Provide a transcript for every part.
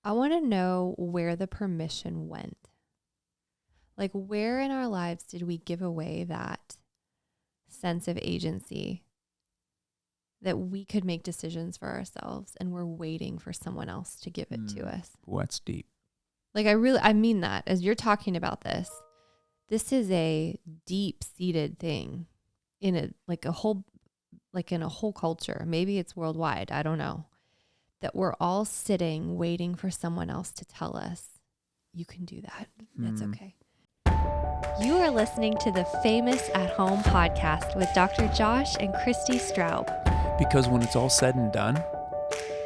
I want to know where the permission went. Like, where in our lives did we give away that sense of agency that we could make decisions for ourselves and we're waiting for someone else to give it to us? What's deep? Like, I mean that as you're talking about this is a deep-seated thing in a whole culture. Maybe it's worldwide. I don't know. That we're all sitting waiting for someone else to tell us, you can do that. That's okay. You are listening to the Famous at Home podcast with Dr. Josh and Christi Straub. Because when it's all said and done,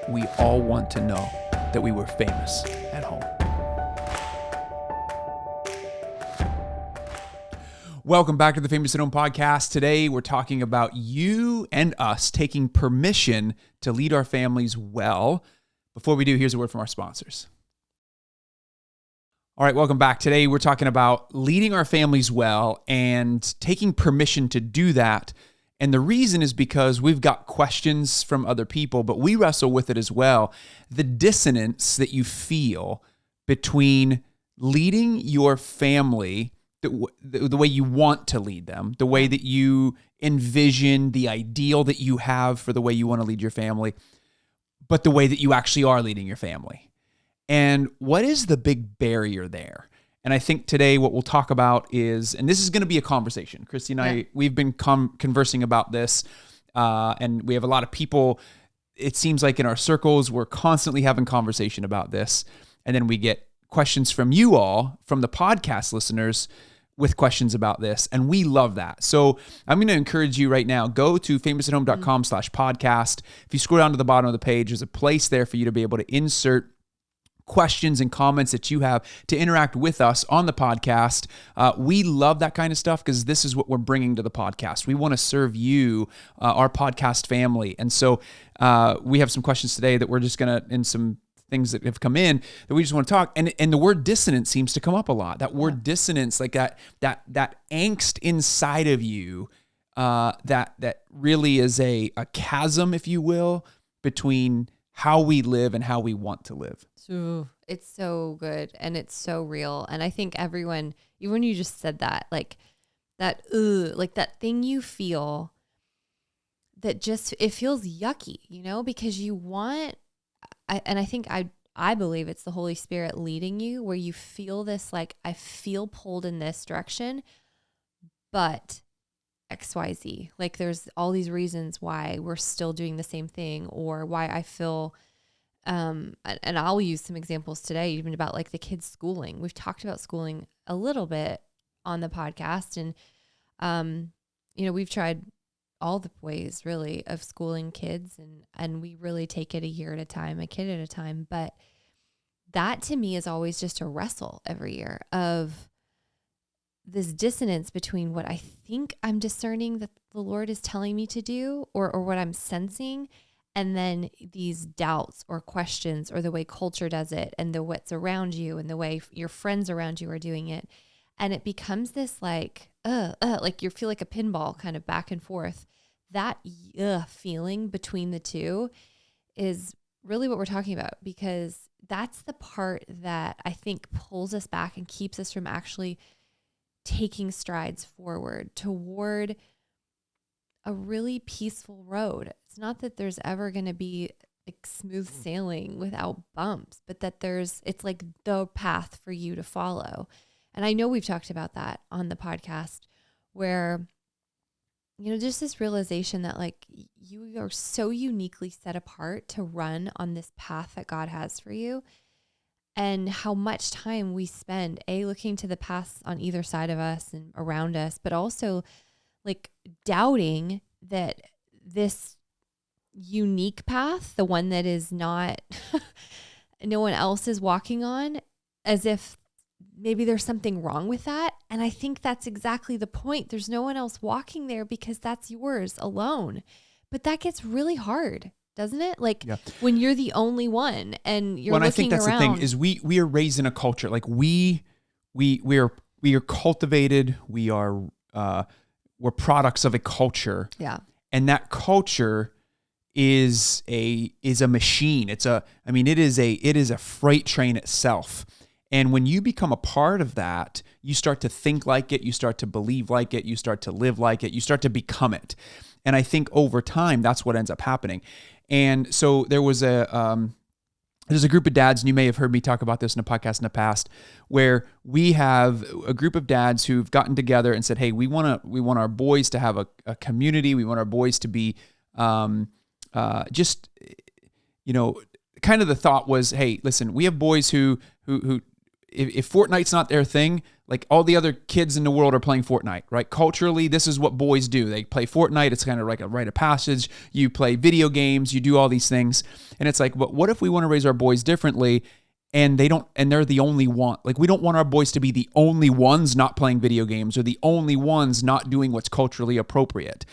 we all want to know that we were famous at home. Welcome back to the Famous at Home podcast. Today, we're talking about you and us taking permission to lead our families well. Before we do, here's a word from our sponsors. All right, welcome back. Today, we're talking about leading our families well and taking permission to do that. And the reason is because we've got questions from other people, but we wrestle with it as well. The dissonance that you feel between leading your family the way you want to lead them, the way that you envision the ideal that you have for the way you want to lead your family, but the way that you actually are leading your family. And what is the big barrier there? And I think today what we'll talk about is, and this is going to be a conversation. Christi and I, we've been conversing about this, and we have a lot of people, it seems like in our circles, we're constantly having conversation about this. And then we get questions from you all, from the podcast listeners, with questions about this. And we love that. So I'm going to encourage you right now, go to famousathome.com/podcast. If you scroll down to the bottom of the page, there's a place there for you to be able to insert questions and comments that you have to interact with us on the podcast. We love that kind of stuff because this is what we're bringing to the podcast. We want to serve you, our podcast family. And so we have some questions today that we're just going to, and some things that have come in that we just want to talk. And the word dissonance seems to come up a lot. That word dissonance, like that angst inside of you, that really is a chasm, if you will, between how we live and how we want to live. It's so good and it's so real. And I think everyone, even when you just said that, like that thing you feel that just, it feels yucky, because you want, I believe it's the Holy Spirit leading you where you feel this, like, I feel pulled in this direction, but XYZ, like there's all these reasons why we're still doing the same thing, or why I feel, and I'll use some examples today, even about like the kids' schooling. We've talked about schooling a little bit on the podcast, and, we've tried all the ways really of schooling kids, and we really take it a year at a time, a kid at a time. But that to me is always just a wrestle every year of this dissonance between what I think I'm discerning that the Lord is telling me to do, or what I'm sensing, and then these doubts or questions, or the way culture does it, and the what's around you, and the way your friends around you are doing it. And it becomes this like you feel like a pinball kind of back and forth. That feeling between the two is really what we're talking about, because that's the part that I think pulls us back and keeps us from actually taking strides forward toward a really peaceful road. It's not that there's ever going to be like smooth sailing without bumps, but that it's like the path for you to follow. And I know we've talked about that on the podcast, where, just this realization that like you are so uniquely set apart to run on this path that God has for you, and how much time we spend looking to the paths on either side of us and around us, but also like doubting that this unique path, the one that is not, no one else is walking on, as if maybe there's something wrong with that. And I think that's exactly the point. There's no one else walking there because that's yours alone. But that gets really hard, doesn't it? Like when you're the only one and you're looking around. I think that's the thing is we are raised in a culture, like we are cultivated. We're products of a culture. Yeah. And that culture is a machine. It is a freight train itself. And when you become a part of that, you start to think like it, you start to believe like it, you start to live like it, you start to become it. And I think over time, that's what ends up happening. And so there's a group of dads, and you may have heard me talk about this in a podcast in the past, where we have a group of dads who've gotten together and said, hey, we want our boys to have a community. We want our boys to be just, kind of the thought was, hey, listen, we have boys who if Fortnite's not their thing, like all the other kids in the world are playing Fortnite, right? Culturally, this is what boys do. They play Fortnite. It's kind of like a rite of passage. You play video games, you do all these things. And it's like, but what if we want to raise our boys differently and they're the only one? Like, we don't want our boys to be the only ones not playing video games or the only ones not doing what's culturally appropriate.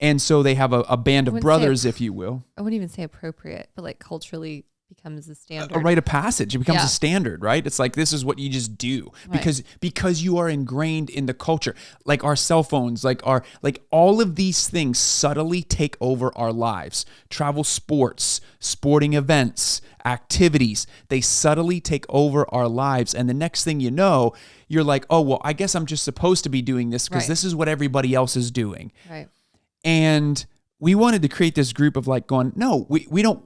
And so they have a band of brothers, if you will. I wouldn't even say appropriate, but like culturally becomes the standard. A rite of passage. It becomes a standard, right? It's like, this is what you just do because you are ingrained in the culture. Like our cell phones, like all of these things subtly take over our lives. Travel, sports, sporting events, activities, they subtly take over our lives. And the next thing you know, you're like, oh, well, I guess I'm just supposed to be doing this because this is what everybody else is doing. Right. And we wanted to create this group of like going, no, we don't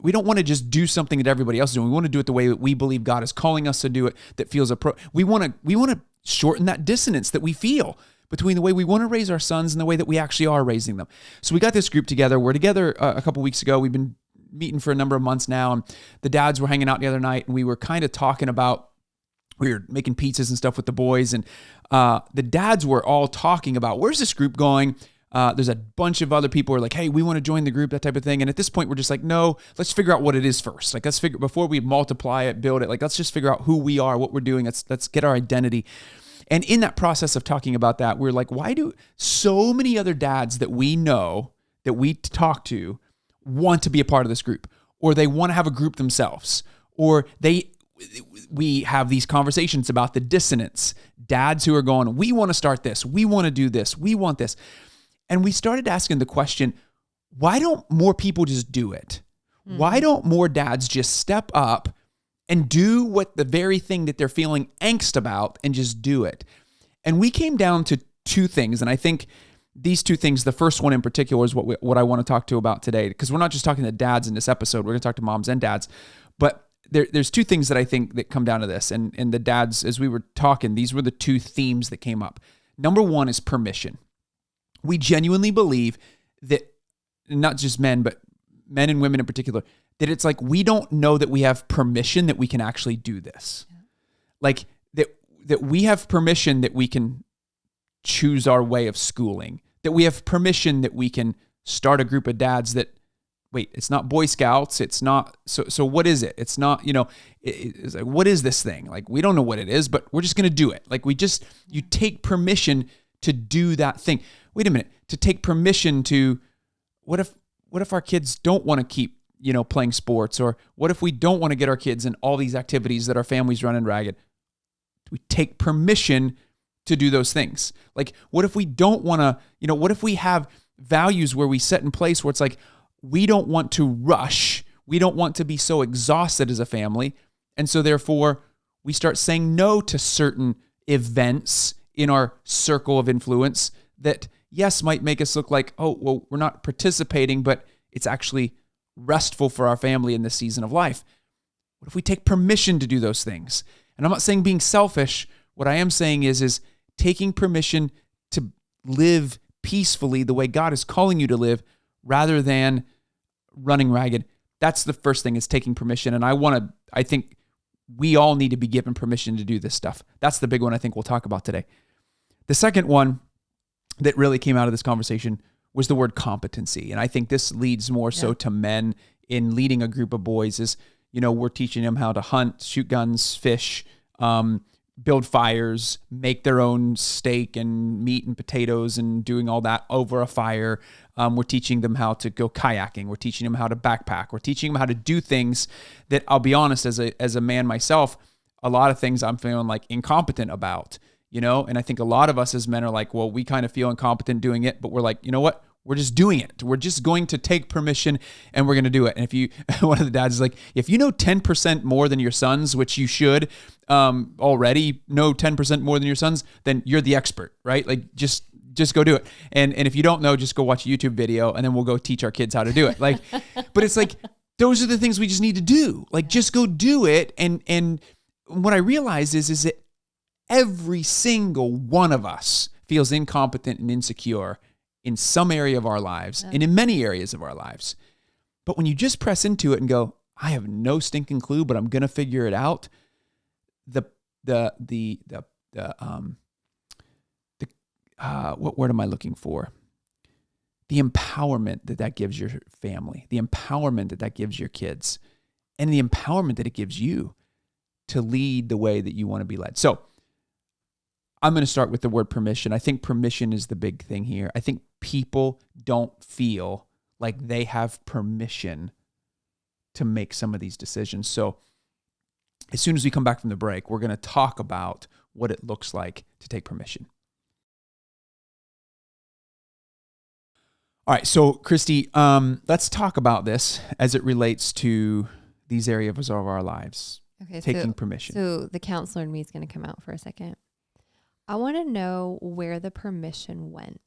want to just do something that everybody else is doing. We want to do it the way that we believe God is calling us to do it, that feels we want to shorten that dissonance that we feel between the way we want to raise our sons and the way that we actually are raising them. So we got this group together. We're together a couple weeks ago. We've been meeting for a number of months now, and the dads were hanging out the other night, and we were kind of talking about, we were making pizzas and stuff with the boys, and the dads were all talking about, where's this group going? There's a bunch of other people who are like, hey, we want to join the group, that type of thing. And at this point, we're just like, no, let's figure out what it is first. Like, let's figure, before we multiply it, build it, like, let's just figure out who we are, what we're doing. Let's get our identity. And in that process of talking about that, we're like, why do so many other dads that we know, that we talk to, want to be a part of this group? Or they want to have a group themselves? Or we have these conversations about the dissonance. Dads who are going, we want to start this. We want to do this. We want this. And we started asking the question, why don't more people just do it? Mm-hmm. Why don't more dads just step up and do what the very thing that they're feeling angst about and just do it? And we came down to two things. And I think these two things, the first one in particular is what I want to talk to about today, because we're not just talking to dads in this episode. We're going to talk to moms and dads. But there's two things that I think that come down to this. And the dads, as we were talking, these were the two themes that came up. Number one is permission. We genuinely believe that, not just men, but men and women in particular, that it's like we don't know that we have permission that we can actually do this. Yeah. Like that we have permission that we can choose our way of schooling, that we have permission that we can start a group of dads that, wait, it's not Boy Scouts, it's not, so what is it? It's not, it's like, what is this thing? Like, we don't know what it is, but we're just going to do it. Like, you take permission to do that thing. Wait a minute, to take permission to, what if our kids don't want to keep, playing sports? Or what if we don't want to get our kids in all these activities that our family's running ragged? We take permission to do those things. Like, what if we don't want to, what if we have values where we set in place where it's like, we don't want to rush. We don't want to be so exhausted as a family. And so therefore, we start saying no to certain events in our circle of influence that, yes, might make us look like, oh, well, we're not participating, but it's actually restful for our family in this season of life. What if we take permission to do those things? And I'm not saying being selfish. What I am saying is taking permission to live peacefully the way God is calling you to live rather than running ragged. That's the first thing, is taking permission. And I think we all need to be given permission to do this stuff. That's the big one I think we'll talk about today. The second one that really came out of this conversation was the word competency. And I think this leads more so to men in leading a group of boys is, we're teaching them how to hunt, shoot guns, fish, build fires, make their own steak and meat and potatoes and doing all that over a fire. We're teaching them how to go kayaking. We're teaching them how to backpack. We're teaching them how to do things that, I'll be honest, as a man myself, a lot of things I'm feeling like incompetent about. And I think a lot of us as men are like, well, we kind of feel incompetent doing it, but we're like, you know what? We're just doing it. We're just going to take permission and we're going to do it. And if you, one of the dads is like, if you know 10% more than your sons, which you should already know 10% more than your sons, then you're the expert, right? Like just go do it. And if you don't know, just go watch a YouTube video and then we'll go teach our kids how to do it. Like, but it's like, those are the things we just need to do. Like, just go do it. And what I realize is that every single one of us feels incompetent and insecure in some area of our lives and in many areas of our lives. But when you just press into it and go, I have no stinking clue, but I'm going to figure it out. What word am I looking for? The empowerment that gives your family, the empowerment that gives your kids, and the empowerment that it gives you to lead the way that you want to be led. So I'm going to start with the word permission. I think permission is the big thing here. I think people don't feel like they have permission to make some of these decisions. So as soon as we come back from the break, we're going to talk about what it looks like to take permission. All right, so Christi, let's talk about this as it relates to these areas of our lives. Okay, taking permission. So the counselor in me is going to come out for a second. I want to know where the permission went.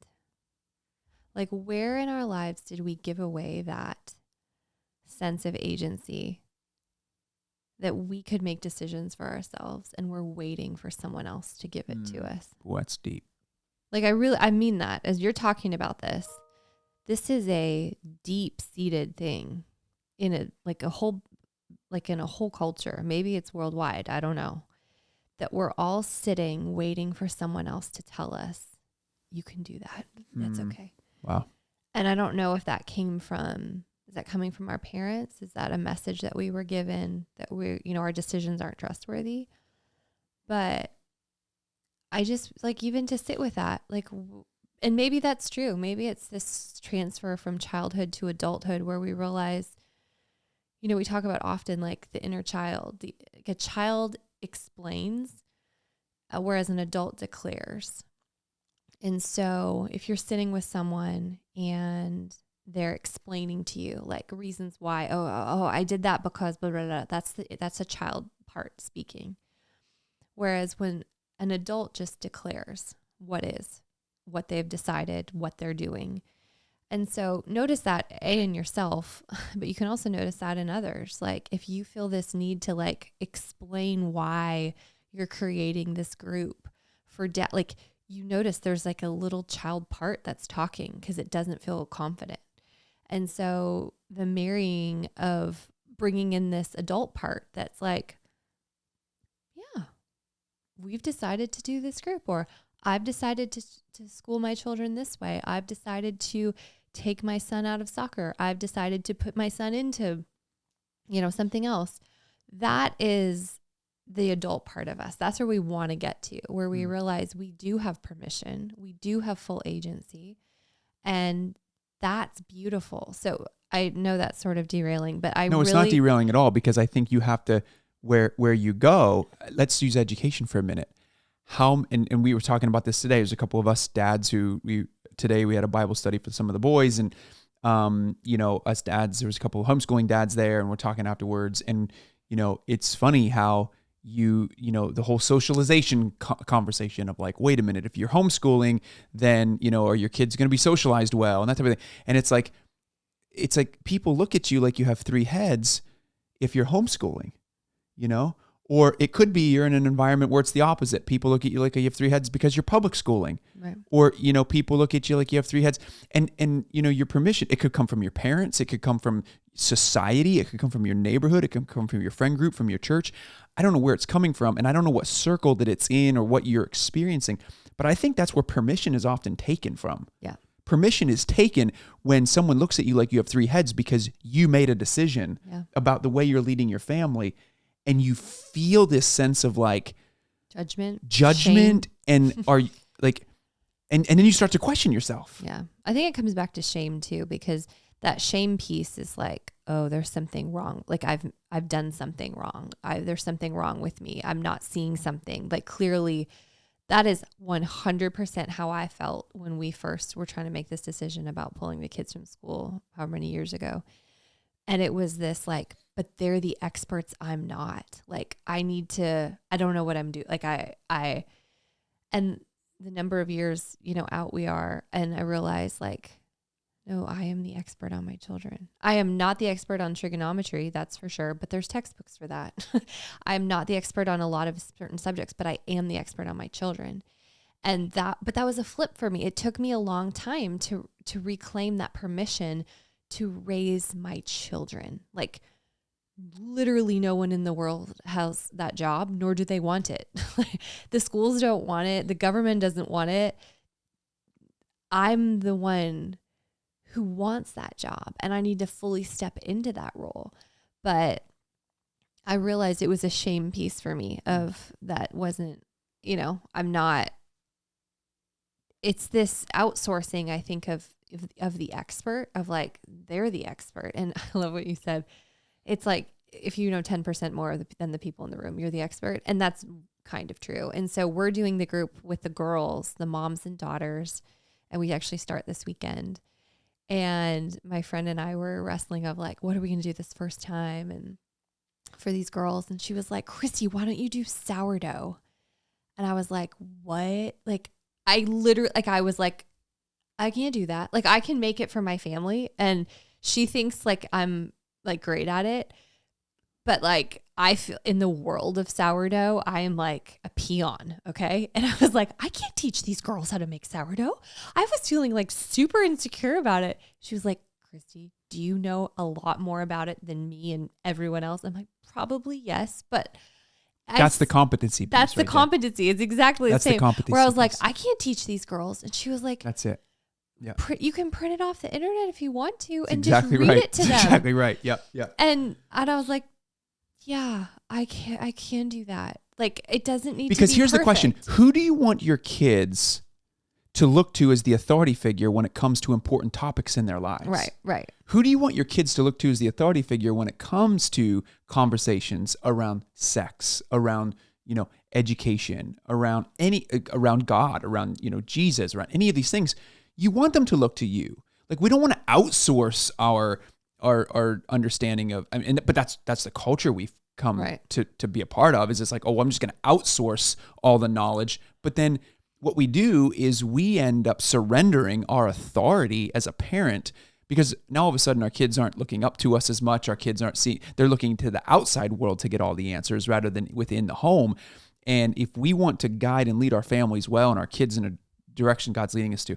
Like, where in our lives did we give away that sense of agency that we could make decisions for ourselves and we're waiting for someone else to give it to us? Well, that's deep. Like, I mean that as you're talking about this. This is a deep-seated thing in a whole culture. Maybe it's worldwide. I don't know. That we're all sitting waiting for someone else to tell us, you can do that. That's okay. Wow. And I don't know if that is that coming from our parents? Is that a message that we were given that our decisions aren't trustworthy? But I just even to sit with that, and maybe that's true. Maybe it's this transfer from childhood to adulthood where we realize, we talk about often the inner child. A child explains, whereas an adult declares. And so if you're sitting with someone and they're explaining to you reasons why, I did that because blah, blah, blah, that's a child part speaking. Whereas when an adult just declares what they've decided, what they're doing. And so notice that in yourself, but you can also notice that in others. If you feel this need to explain why you're creating this group for you notice there's a little child part that's talking because it doesn't feel confident. And so the marrying of bringing in this adult part that's yeah, we've decided to do this group, or I've decided to school my children this way. I've decided to take my son out of soccer. I've decided to put my son into, something else. That is the adult part of us. That's where we want to get to, where we realize we do have permission. We do have full agency. And that's beautiful. So I know that's sort of derailing, but No, it's not derailing at all, because I think you have to, where you go, let's use education for a minute. And we were talking about this today. There's a couple of us dads today we had a Bible study for some of the boys, and us dads, there was a couple of homeschooling dads there, and we're talking afterwards. And it's funny how the whole socialization conversation of wait a minute, if you're homeschooling, then are your kids going to be socialized well, and that type of thing. And it's like people look at you like you have three heads if you're homeschooling, Or it could be you're in an environment where it's the opposite. People look at you like you have three heads because you're public schooling. Right. Or, people look at you like you have three heads. And your permission, it could come from your parents. It could come from society. It could come from your neighborhood. It could come from your friend group, from your church. I don't know where it's coming from, and I don't know what circle that it's in or what you're experiencing. But I think that's where permission is often taken from. Yeah. Permission is taken when someone looks at you like you have three heads because you made a decision about the way you're leading your family. And you feel this sense of judgment, shame. And and then you start to question yourself. Yeah. I think it comes back to shame too, because that shame piece is there's something wrong. I've done something wrong. There's something wrong with me. I'm not seeing something. Clearly That is 100% how I felt when we first were trying to make this decision about pulling the kids from school, however many years ago. And it was this like, but they're the experts. I'm not. Like, I don't know what I'm doing. Like and the number of years, out we are. And I realized like, no, I am the expert on my children. I am not the expert on trigonometry, that's for sure, but there's textbooks for that. I am not the expert on a lot of certain subjects, but I am the expert on my children. But that was a flip for me. It took me a long time to reclaim that permission to raise my children. Like, literally no one in the world has that job, nor do they want it. The schools don't want it. The government doesn't want it. I'm the one who wants that job, and I need to fully step into that role. But I realized it was a shame piece for me of that wasn't, I'm not, it's this outsourcing, I think, of the expert, of like, they're the expert. And I love what you said. It's like, if you know 10% more than the people in the room, you're the expert. And that's kind of true. And so we're doing the group with the girls, the moms and daughters, and we actually start this weekend. And my friend and I were wrestling of like, what are we going to do this first time? And for these girls. And she was like, Christi, why don't you do sourdough? And I was like, what? Like, I was like, I can't do that. Like, I can make it for my family. And she thinks like I'm like great at it. But like, I feel in the world of sourdough, I am like a peon. Okay. And I was like, I can't teach these girls how to make sourdough. I was feeling like super insecure about it. She was like, Christi, do you know a lot more about it than me and everyone else? I'm like, probably yes. But that's the competency piece. That's the competency. There. It's exactly the same. The competency where I was like, piece. I can't teach these girls. And she was like, that's it. Yeah. You can print it off the internet if you want to, and exactly just read right. it to them. Exactly right. Yep. Yeah. And I was like, yeah, I can do that. Like, it doesn't need because to be here's perfect. the question: who do you want your kids to look to as the authority figure when it comes to important topics in their lives? Right. Who do you want your kids to look to as the authority figure when it comes to conversations around sex, around education, around God, around Jesus, around any of these things? You want them to look to you. Like, we don't want to outsource our understanding of, but that's the culture we've come to be a part of. Is it's like, oh, I'm just going to outsource all the knowledge. But then what we do is we end up surrendering our authority as a parent, because now all of a sudden our kids aren't looking up to us as much. Our kids aren't they're looking to the outside world to get all the answers rather than within the home. And if we want to guide and lead our families well and our kids in a direction God's leading us to,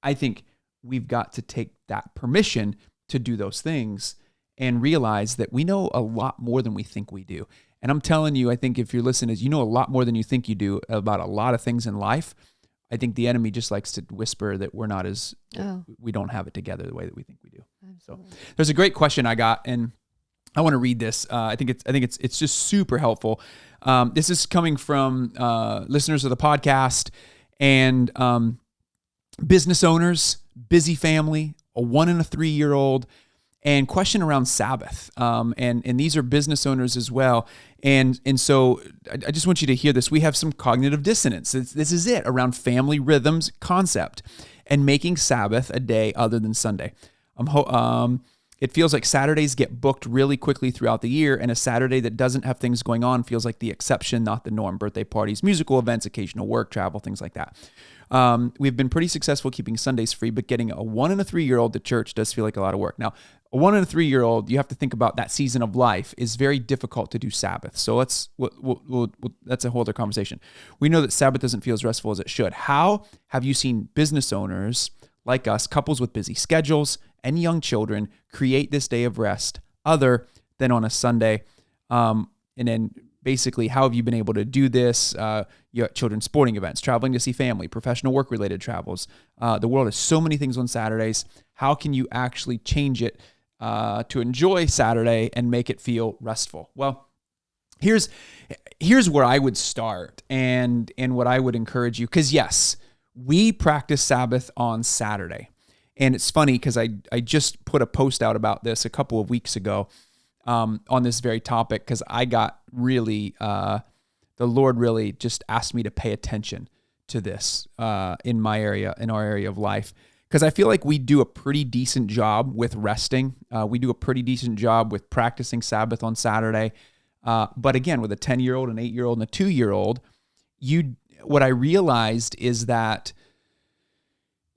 I think we've got to take that permission to do those things and realize that we know a lot more than we think we do. And I'm telling you, I think if you're listening, you know a lot more than you think you do about a lot of things in life. I think the enemy just likes to whisper that we're not we don't have it together the way that we think we do. Absolutely. So there's a great question I got, and I want to read this. I think it's just super helpful. This is coming from listeners of the podcast and business owners, busy family, a 1 and a 3-year-old, and question around Sabbath. And these are business owners as well. And so I just want you to hear this. We have some cognitive dissonance. This is it, around family rhythms concept and making Sabbath a day other than Sunday. It feels like Saturdays get booked really quickly throughout the year, and a Saturday that doesn't have things going on feels like the exception, not the norm. Birthday parties, musical events, occasional work, travel, things like that. We've been pretty successful keeping Sundays free, but getting a 1 and a 3-year-old to church does feel like a lot of work. Now, a 1 and a 3-year-old, you have to think about that season of life is very difficult to do Sabbath. So that's a whole other conversation. We know that Sabbath doesn't feel as restful as it should. How have you seen business owners like us, couples with busy schedules and young children, create this day of rest other than on a Sunday? And then basically, how have you been able to do this? You have children's sporting events, traveling to see family, professional work-related travels. The world has so many things on Saturdays. How can you actually change it to enjoy Saturday and make it feel restful? Well, here's where I would start and what I would encourage you. Because yes, we practice Sabbath on Saturday. And it's funny because I just put a post out about this a couple of weeks ago on this very topic, because I got really, the Lord really just asked me to pay attention to this in our area of life, because I feel like we do a pretty decent job with resting. We do a pretty decent job with practicing Sabbath on Saturday. But again, with a 10-year-old, an 8-year-old, and a 2-year-old, what I realized is that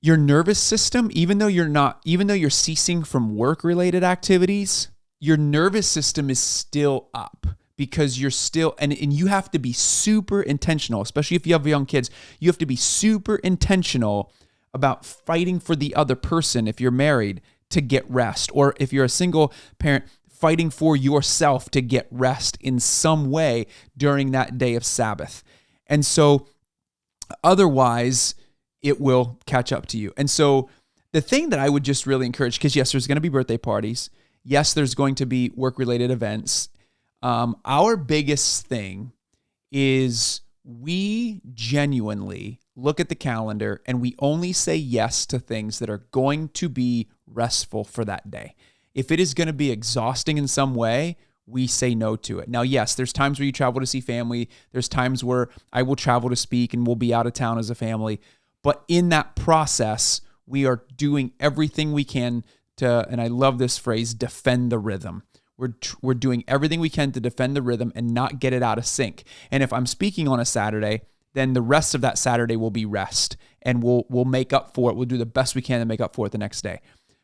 your nervous system, even though you're ceasing from work-related activities, your nervous system is still up, because you're still, and you have to be super intentional, especially if you have young kids. You have to be super intentional about fighting for the other person if you're married to get rest, or if you're a single parent, fighting for yourself to get rest in some way during that day of Sabbath. And so otherwise it will catch up to you. And so the thing that I would just really encourage, because yes, there's going to be birthday parties. Yes, there's going to be work-related events. Our biggest thing is we genuinely look at the calendar and we only say yes to things that are going to be restful for that day. If it is going to be exhausting in some way, we say no to it. Now, yes, there's times where you travel to see family. There's times where I will travel to speak and we'll be out of town as a family. But in that process, we are doing everything we can to, and I love this phrase, defend the rhythm. We're doing everything we can to defend the rhythm and not get it out of sync. And if I'm speaking on a Saturday, then the rest of that Saturday will be rest, and we'll make up for it. We'll do the best we can to make up for it the next day.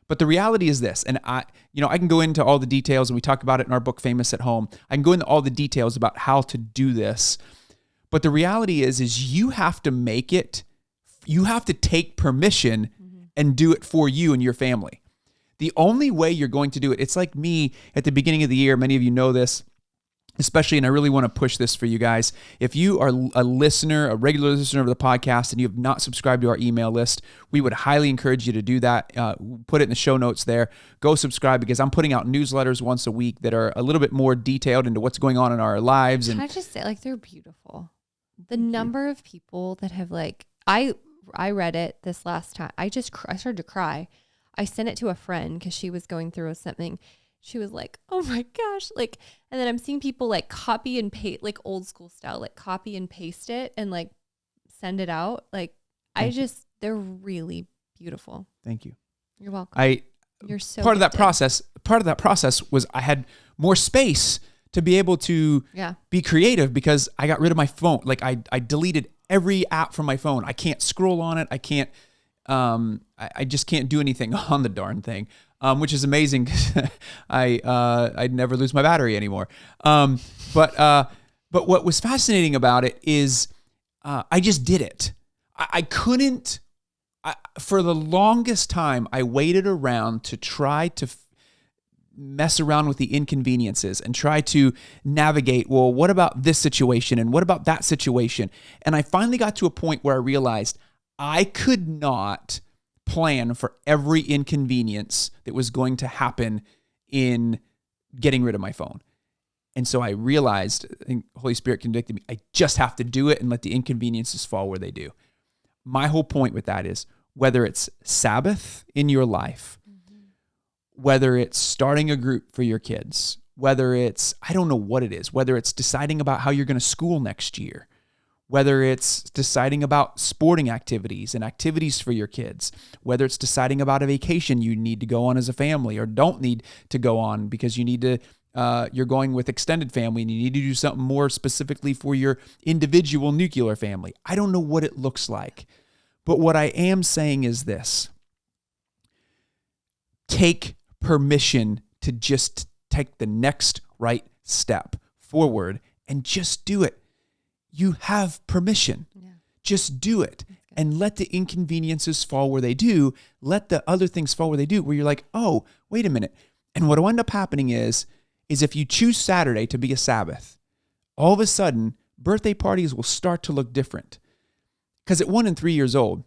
But the reality is this, and I can go into all the details, and we talk about it in our book, Famous at Home. I can go into all the details about how to do this. But the reality is you have to make it, you have to take permission and do it for you and your family. The only way you're going to do it, it's like me at the beginning of the year. Many of you know this, especially, and I really want to push this for you guys. If you are a listener, a regular listener of the podcast, and you have not subscribed to our email list, we would highly encourage you to do that. Put it in the show notes there. Go subscribe, because I'm putting out newsletters once a week that are a little bit more detailed into what's going on in our lives. Can I just say, they're beautiful. The number of people that have I read it this last time. I started to cry. I sent it to a friend because she was going through something. She was like, oh my gosh. And then I'm seeing people copy and paste, old school style, copy and paste it and send it out. They're really beautiful. Thank you. You're welcome. You're so part gifted. of that process was I had more space to be able to be creative, because I got rid of my phone. I deleted every app from my phone. I can't scroll on it. I can't, I just can't do anything on the darn thing, which is amazing, because I'd never lose my battery anymore. But what was fascinating about it is I just did it. I couldn't, for the longest time, I waited around to try to mess around with the inconveniences and try to navigate, well, what about this situation? And what about that situation? And I finally got to a point where I realized I could not plan for every inconvenience that was going to happen in getting rid of my phone. And so I realized, I think Holy Spirit convicted me, I just have to do it and let the inconveniences fall where they do. My whole point with that is, whether it's Sabbath in your life, whether it's starting a group for your kids, whether it's, I don't know what it is, whether it's deciding about how you're going to school next year, whether it's deciding about sporting activities and activities for your kids, whether it's deciding about a vacation you need to go on as a family or don't need to go on because you need to, you're going with extended family and you need to do something more specifically for your individual nuclear family. I don't know what it looks like, but what I am saying is this: take permission to just take the next right step forward and just do it. You have permission. Yeah. Just do it and let the inconveniences fall where they do. Let the other things fall where they do, where you're like, oh, wait a minute. And what will end up happening is if you choose Saturday to be a Sabbath, all of a sudden, birthday parties will start to look different. Because at 1 and 3 years old,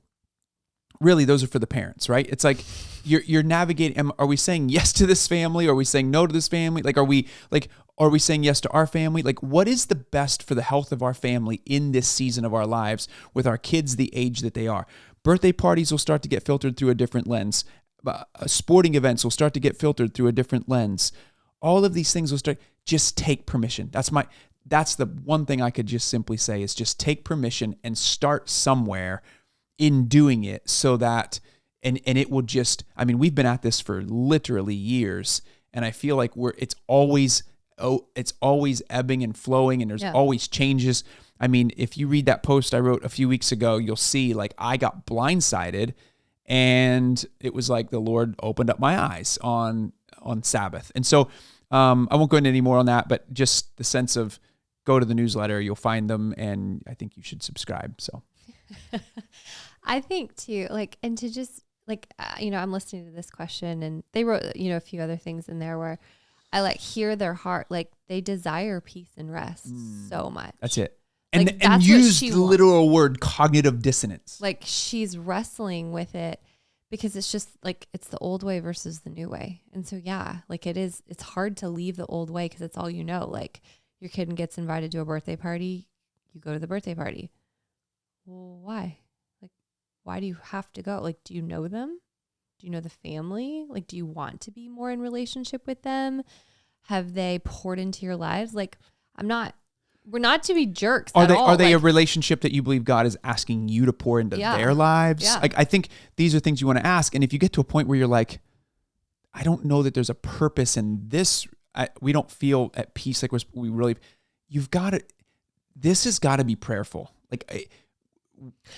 really, those are for the parents, right? It's like you're navigating. Are we saying yes to this family? Are we saying no to this family? Are we saying yes to our family? What is the best for the health of our family in this season of our lives with our kids the age that they are? Birthday parties will start to get filtered through a different lens. Sporting events will start to get filtered through a different lens. All of these things will start. Just take permission. that's the one thing I could just simply say is just take permission and start somewhere in doing it so that, and it will just, I mean, we've been at this for literally years, and I feel like it's always ebbing and flowing, and there's always changes. I mean, if you read that post I wrote a few weeks ago, you'll see like I got blindsided, and it was like the Lord opened up my eyes on Sabbath. And so I won't go into any more on that, but just the sense of go to the newsletter, you'll find them, and I think you should subscribe. So I think too, like, and to just like, I'm listening to this question, and they wrote, a few other things in there where I like hear their heart, like they desire peace and rest so much. That's it. And, like, and use the literal word cognitive dissonance. Like she's wrestling with it because it's just like, it's the old way versus the new way. And so, like it's hard to leave the old way because it's all you know. Like your kid gets invited to a birthday party, you go to the birthday party. Well, why? Like, why do you have to go? Like, do you know them? Do you know the family? Like, do you want to be more in relationship with them? Have they poured into your lives? Like, we're not to be jerks. Are they a relationship that you believe God is asking you to pour into their lives? Yeah. Like, I think these are things you want to ask. And if you get to a point where you're like, I don't know that there's a purpose in this, we don't feel at peace. Like this has got to be prayerful. Like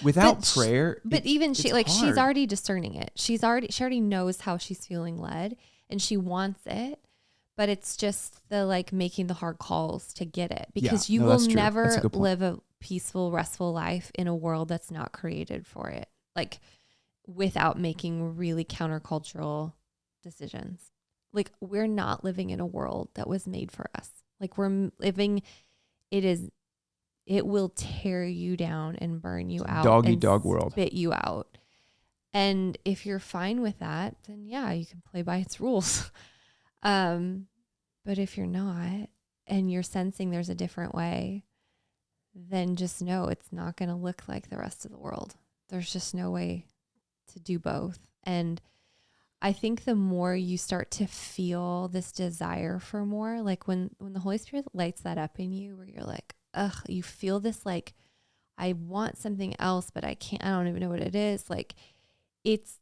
without prayer. But even she's hard. already discerning it. She already knows how she's feeling led, and she wants it. But it's just the like making the hard calls to get it, because you will never live a peaceful, restful life in a world that's not created for it. Like without making really countercultural decisions. Like we're not living in a world that was made for us. Like we're living, it will tear you down and burn you out. Dog world. Spit you out. And if you're fine with that, then you can play by its rules. But if you're not, and you're sensing there's a different way, then just know it's not going to look like the rest of the world. There's just no way to do both. And I think the more you start to feel this desire for more, like when the Holy Spirit lights that up in you, where you're like, you feel this, like, I want something else, but I don't even know what it is. Like it's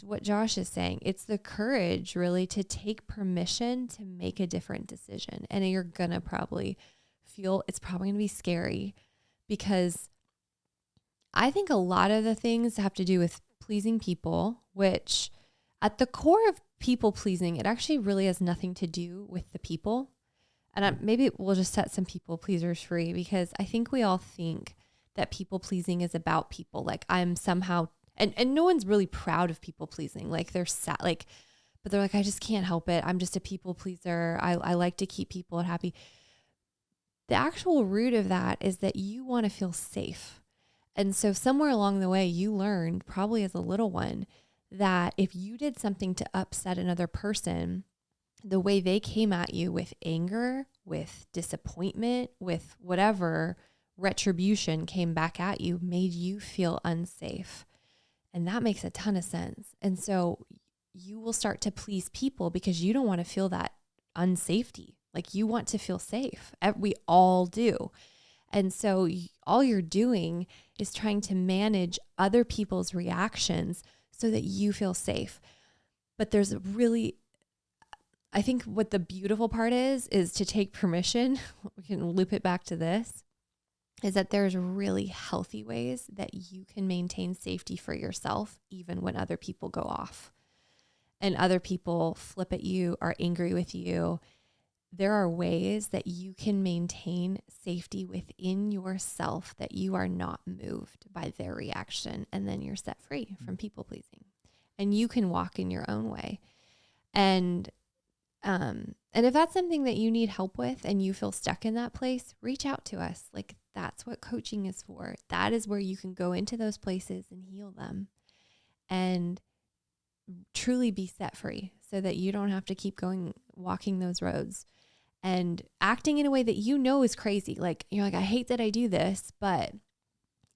what Josh is saying. It's the courage really to take permission to make a different decision. And you're going to probably feel, it's probably going to be scary, because I think a lot of the things have to do with pleasing people, which at the core of people pleasing, it actually really has nothing to do with the people. And maybe we'll just set some people pleasers free, because I think we all think that people pleasing is about people. Like I'm somehow, and no one's really proud of people pleasing. Like they're sad, like, but they're like, I just can't help it. I'm just a people pleaser. I like to keep people happy. The actual root of that is that you want to feel safe. And so somewhere along the way, you learned, probably as a little one, that if you did something to upset another person, the way they came at you with anger, with disappointment, with whatever retribution came back at you, made you feel unsafe. And that makes a ton of sense. And so you will start to please people because you don't want to feel that unsafety. Like you want to feel safe. We all do. And so all you're doing is trying to manage other people's reactions so that you feel safe. But there's really, I think what the beautiful part is to take permission. We can loop it back to this, is that there's really healthy ways that you can maintain safety for yourself, even when other people go off and other people flip at you, are angry with you. There are ways that you can maintain safety within yourself, that you are not moved by their reaction, and then you're set free from people pleasing, and you can walk in your own way. And if that's something that you need help with and you feel stuck in that place, reach out to us. Like that's what coaching is for. That is where you can go into those places and heal them and truly be set free, so that you don't have to keep walking those roads and acting in a way that you know is crazy. Like you're like, I hate that I do this, but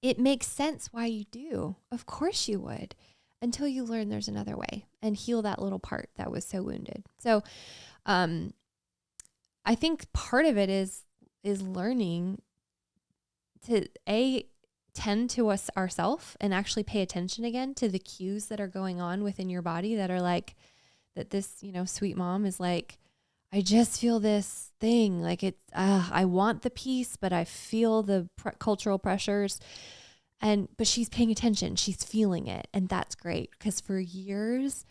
it makes sense why you do. Of course you would, until you learn there's another way and heal that little part that was so wounded. So I think part of it is is learning to tend to us ourselves and actually pay attention again to the cues that are going on within your body that are like, that this, you know, sweet mom is like, I just feel this thing. Like it's, I want the peace, but I feel the cultural pressures. But she's paying attention. She's feeling it. And that's great. Because for years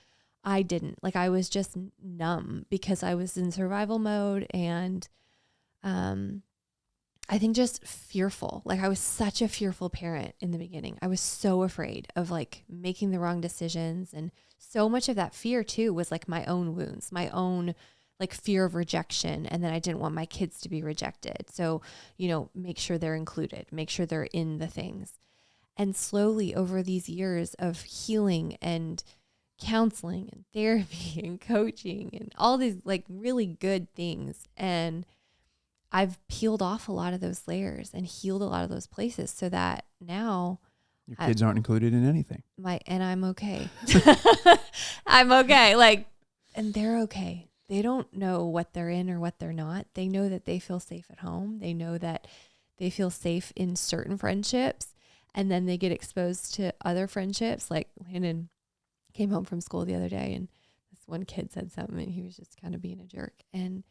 I didn't. Like I was just numb because I was in survival mode and, I think just fearful. Like I was such a fearful parent in the beginning. I was so afraid of like making the wrong decisions. And so much of that fear too was like my own wounds, my own like fear of rejection. And then I didn't want my kids to be rejected. So, you know, make sure they're included, make sure they're in the things. And slowly over these years of healing and counseling and therapy and coaching and all these like really good things. And I've peeled off a lot of those layers and healed a lot of those places so that now your kids aren't included in anything. And I'm okay. I'm okay. Like, and they're okay. They don't know what they're in or what they're not. They know that they feel safe at home. They know that they feel safe in certain friendships. And then they get exposed to other friendships. Like Landon came home from school the other day and this one kid said something and he was just kind of being a jerk. And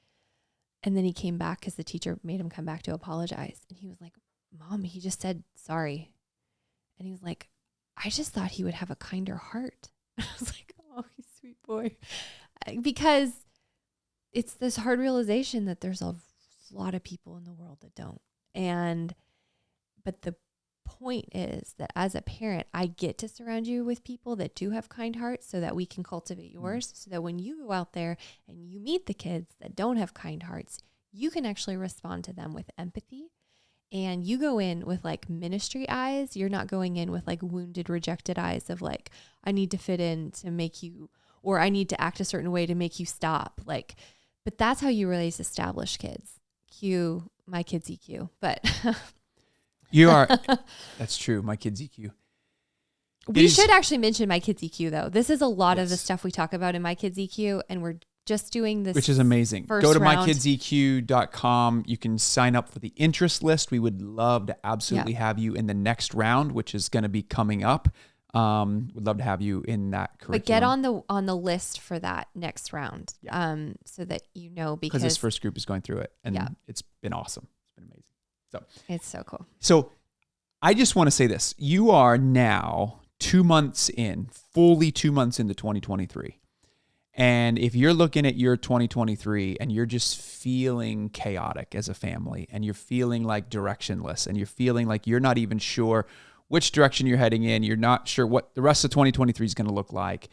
then he came back because the teacher made him come back to apologize. And he was like, Mom, he just said sorry. And he was like, I just thought he would have a kinder heart. I was like, oh, you sweet boy. Because it's this hard realization that there's a lot of people in the world that don't. But the point is that as a parent, I get to surround you with people that do have kind hearts so that we can cultivate yours. So that when you go out there and you meet the kids that don't have kind hearts, you can actually respond to them with empathy. And you go in with like ministry eyes. You're not going in with like wounded, rejected eyes of like, I need to fit in to make you, or I need to act a certain way to make you stop. Like, but that's how you raise established kids. Q, my kids EQ, but you are, that's true. My kids EQ. We should actually mention my kids EQ though. This is a lot of the stuff we talk about in my kids EQ, and we're just doing this, which is amazing. Go to mykidseq.com. You can sign up for the interest list. We would love to absolutely have you in the next round, which is going to be coming up. Would love to have you in that curriculum. But get on the list for that next round, so that you know, because this first group is going through it, and it's been awesome. It's been amazing. So it's so cool. So I just want to say this: you are now 2 months in, fully 2 months into 2023. And if you're looking at your 2023 and you're just feeling chaotic as a family and you're feeling like directionless and you're feeling like you're not even sure which direction you're heading in, you're not sure what the rest of 2023 is going to look like.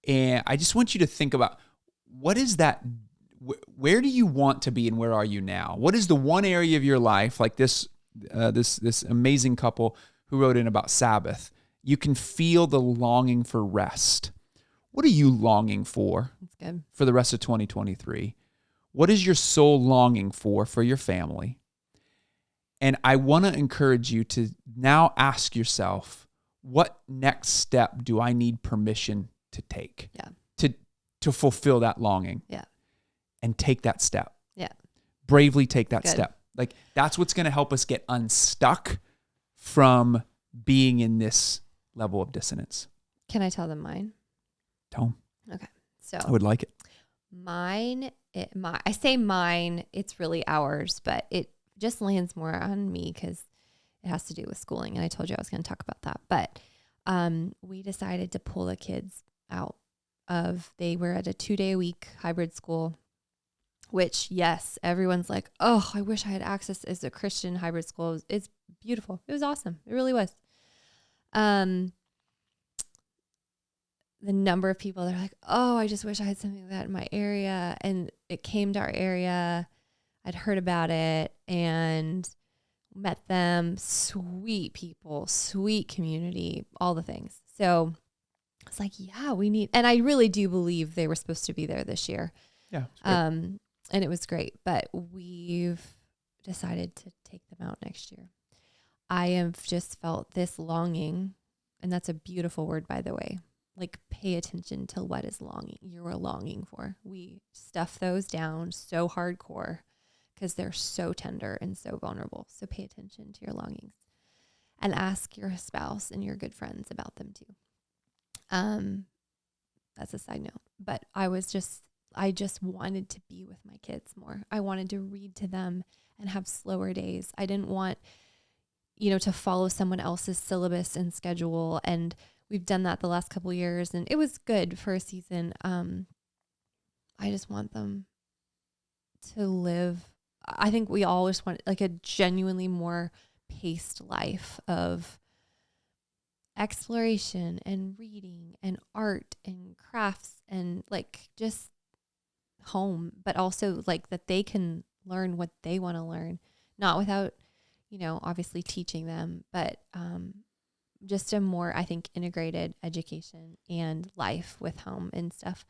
And I just want you to think about, what is that? Where do you want to be and where are you now? What is the one area of your life, like this amazing couple who wrote in about Sabbath, you can feel the longing for rest. What are you longing for the rest of 2023? What is your soul longing for your family? And I want to encourage you to now ask yourself, what next step do I need permission to take to fulfill that longing? Yeah. And take that step. Yeah. Bravely take that step. Like, that's what's going to help us get unstuck from being in this level of dissonance. Can I tell them mine? Tell them. Okay. So I would like it. I say mine, it's really ours, but it just lands more on me because it has to do with schooling. And I told you I was going to talk about that. But we decided to pull the kids out they were at a 2-day-a-week hybrid school, which, yes, everyone's like, oh, I wish I had access as a Christian hybrid school. It's beautiful. It was awesome. It really was. The number of people that are like, oh, I just wish I had something like that in my area. And it came to our area. I'd heard about it and met them. Sweet people, sweet community, all the things. So I was like, yeah, we need, and I really do believe they were supposed to be there this year. Yeah. And it was great, but we've decided to take them out next year. I have just felt this longing, and that's a beautiful word, by the way. Like, pay attention to what is longing. You're longing for. We stuff those down so hardcore because they're so tender and so vulnerable. So pay attention to your longings and ask your spouse and your good friends about them too. That's a side note, but I just wanted to be with my kids more. I wanted to read to them and have slower days. I didn't want, to follow someone else's syllabus and schedule. And we've done that the last couple of years, and it was good for a season. I just want them to live. I think we all just want like a genuinely more paced life of exploration and reading and art and crafts and like just home, but also like that they can learn what they want to learn, not without, obviously teaching them, but just a more, I think, integrated education and life with home and stuff.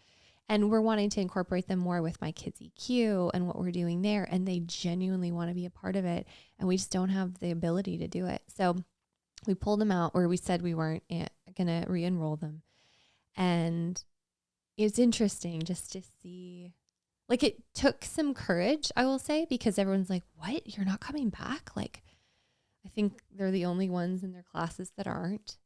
And we're wanting to incorporate them more with my kids' EQ and what we're doing there. And they genuinely want to be a part of it. And we just don't have the ability to do it. So we pulled them out, or we said we weren't going to re-enroll them. And it's interesting just to see, like, it took some courage, I will say, because everyone's like, what? You're not coming back? Like, I think they're the only ones in their classes that aren't.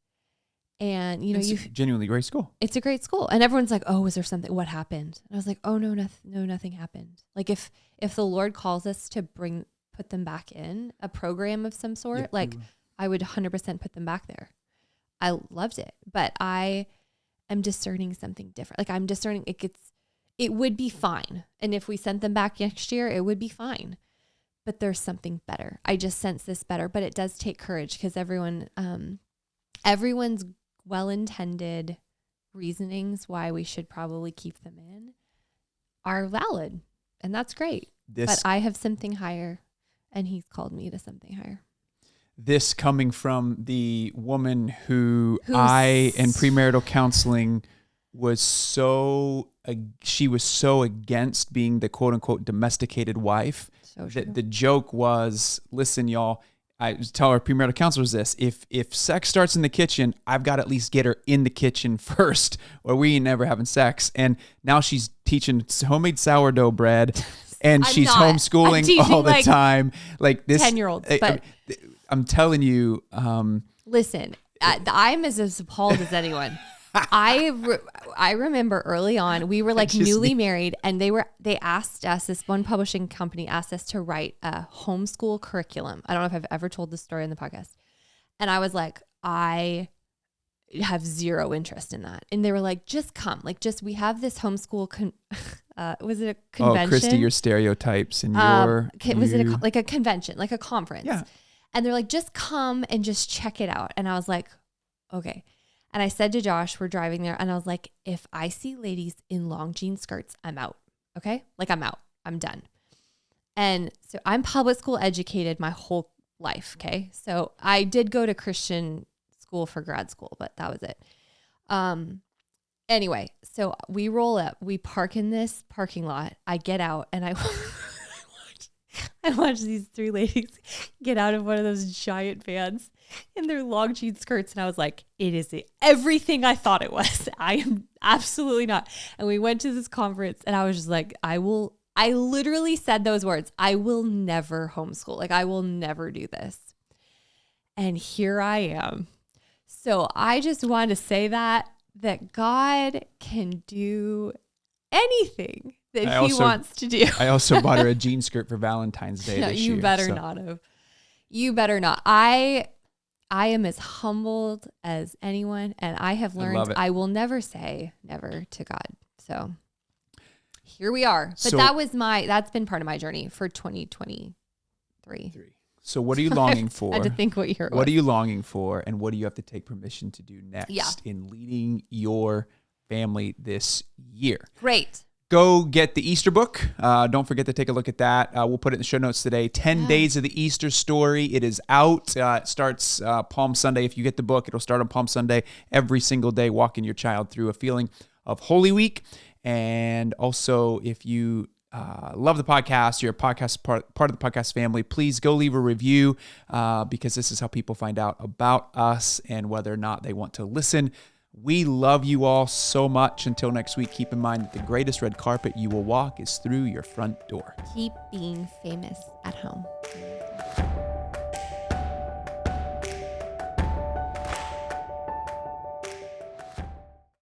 And, it's a genuinely great school. It's a great school. And everyone's like, oh, was there something? What happened? And I was like, oh, no, nothing happened. Like if the Lord calls us to put them back in a program of some sort, I would 100% put them back there. I loved it, but I am discerning something different. Like I'm discerning it would be fine. And if we sent them back next year, it would be fine. But there's something better. I just sense this better, but it does take courage because everyone's well-intended reasonings why we should probably keep them in are valid. And that's great. But I have something higher, and he's called me to something higher. This coming from the woman who I, in premarital counseling, she was so against being the quote unquote domesticated wife. So the joke was, listen, y'all, I tell our premarital counselors this, if sex starts in the kitchen, I've got to at least get her in the kitchen first, or we ain't never having sex. And now she's teaching homemade sourdough bread, and she's homeschooling all the time. Like this 10-year-olds, but I'm telling you. Listen, I'm as appalled as anyone. I remember early on, we were like newly married, and they asked us, this one publishing company asked us to write a homeschool curriculum. I don't know if I've ever told this story in the podcast. And I was like, I have zero interest in that. And they were like, just come, we have this homeschool, was it a convention? Oh, Christi, your stereotypes and was it like a convention, like a conference? Yeah. And they're like, just come and just check it out. And I was like, okay. And I said to Josh, we're driving there, and I was like, if I see ladies in long jean skirts, I'm out. Okay? Like I'm out. I'm done. And so I'm public school educated my whole life. Okay? So I did go to Christian school for grad school, but that was it. Anyway, so we roll up, we park in this parking lot. I get out, and I watch these three ladies get out of one of those giant vans in their long jean skirts. And I was like, it is everything I thought it was. I am absolutely not. And we went to this conference, and I was just like, I literally said those words. I will never homeschool. Like I will never do this. And here I am. So I just wanted to say that God can do anything that he wants to do. I also bought her a jean skirt for Valentine's Day this year. You better not have. You better not. I am as humbled as anyone, and I have learned I will never say never to God. So here we are. But that's been part of my journey for 2023. So what are you longing for? I had to think what year it was. What are you longing for, and what do you have to take permission to do next in leading your family this year? Great. Go get the Easter book. Don't forget to take a look at that. We'll put it in the show notes today. 10 Days of the Easter Story. It is out. It starts Palm Sunday. If you get the book, it'll start on Palm Sunday. Every single day, walking your child through a feeling of Holy Week. And also, if you love the podcast, you're a podcast part of the podcast family, please go leave a review because this is how people find out about us and whether or not they want to listen We love you all so much. Until next week, keep in mind that the greatest red carpet you will walk is through your front door. Keep being famous at home.